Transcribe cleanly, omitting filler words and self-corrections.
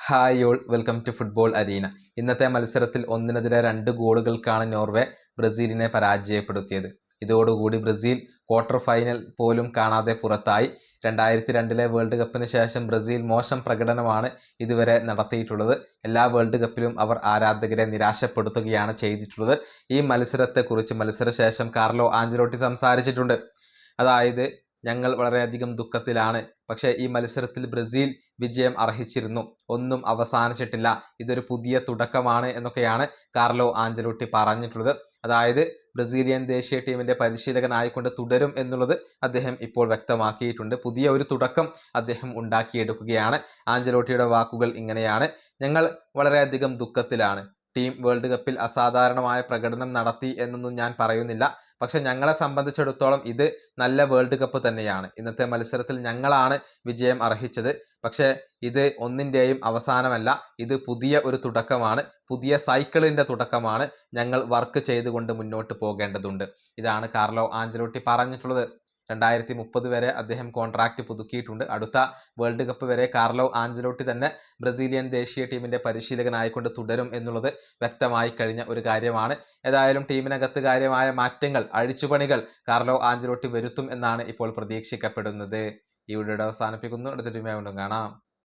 Hi all welcome to football arena. ഇന്നത്തെ മത്സരത്തിൽ 1-2 ഗോളുകൾക്കാണ് നോർവേ ബ്രസീലിനെ പരാജയപ്പെടുത്തിയത്. ഇതോടുകൂടി ബ്രസീൽ ക്വാർട്ടർ ഫൈനൽ പോലും കാണാതെ പുറത്തായി. 2002 വേൾഡ് കപ്പിന് ശേഷം ബ്രസീൽ മോശം പ്രകടനമാണ് ഇതുവരെ നടത്തിയിട്ടുള്ളത്. എല്ലാ വേൾഡ് കപ്പിലും അവർ ആരാധകരെ നിരാശപ്പെടുത്തുകയാണ് ചെയ്തിട്ടുള്ളത്. ഈ മത്സരത്തെക്കുറിച്ച് മത്സരശേഷം കാർലോ ആഞ്ചലോട്ടി സംസാരിച്ചിട്ടുണ്ട്. അതായത്, ഞങ്ങൾ വളരെയധികം ദുഃഖത്തിലാണ്. പക്ഷേ ഈ മത്സരത്തിൽ ബ്രസീൽ വിജയം അർഹിച്ചിരുന്നു. ഒന്നും അവസാനിച്ചിട്ടില്ല. ഇതൊരു പുതിയ തുടക്കമാണ് എന്നൊക്കെയാണ് കാർലോ ആഞ്ചലോട്ടി പറഞ്ഞിട്ടുള്ളത്. അതായത്, ബ്രസീലിയൻ ദേശീയ ടീമിന്റെ പരിശീലകനായിക്കൊണ്ട് തുടരും എന്നുള്ളത് അദ്ദേഹം ഇപ്പോൾ വ്യക്തമാക്കിയിട്ടുണ്ട്. പുതിയ ഒരു തുടക്കം അദ്ദേഹം ഉണ്ടാക്കിയെടുക്കുകയാണ്. ആഞ്ചലോട്ടിയുടെ വാക്കുകൾ ഇങ്ങനെയാണ്: ഞങ്ങൾ വളരെയധികം ദുഃഖത്തിലാണ്. ടീം വേൾഡ് കപ്പിൽ അസാധാരണമായ പ്രകടനം നടത്തി എന്നൊന്നും ഞാൻ പറയുന്നില്ല. പക്ഷെ ഞങ്ങളെ സംബന്ധിച്ചിടത്തോളം ഇത് നല്ല വേൾഡ് കപ്പ് തന്നെയാണ്. ഇന്നത്തെ മത്സരത്തിൽ ഞങ്ങളാണ് വിജയം അർഹിച്ചത്. പക്ഷേ ഇത് ഒന്നിൻ്റെയും അവസാനമല്ല. ഇത് പുതിയ ഒരു തുടക്കമാണ്, പുതിയ സൈക്കിളിൻ്റെ തുടക്കമാണ്. ഞങ്ങൾ വർക്ക് ചെയ്തുകൊണ്ട് മുന്നോട്ട് പോകേണ്ടതുണ്ട്. ഇതാണ് കാർലോ ആഞ്ചലോട്ടി പറഞ്ഞിട്ടുള്ളത്. 2030 വരെ അദ്ദേഹം കോൺട്രാക്റ്റ് പുതുക്കിയിട്ടുണ്ട്. അടുത്ത വേൾഡ് കപ്പ് വരെ കാർലോ ആഞ്ചലോട്ടി തന്നെ ബ്രസീലിയൻ ദേശീയ ടീമിന്റെ പരിശീലകനായിക്കൊണ്ട് തുടരും എന്നുള്ളത് വ്യക്തമായി കഴിഞ്ഞ ഒരു കാര്യമാണ്. ഏതായാലും ടീമിനകത്ത് കാര്യമായ മാറ്റങ്ങൾ, അഴിച്ചുപണികൾ കാർലോ ആഞ്ചലോട്ടി വരുത്തും എന്നാണ് ഇപ്പോൾ പ്രതീക്ഷിക്കപ്പെടുന്നത്. ഈ വീഡിയോ അവസാനിപ്പിക്കുന്നു. അടുത്ത ടീമായി കൊണ്ടും കാണാം.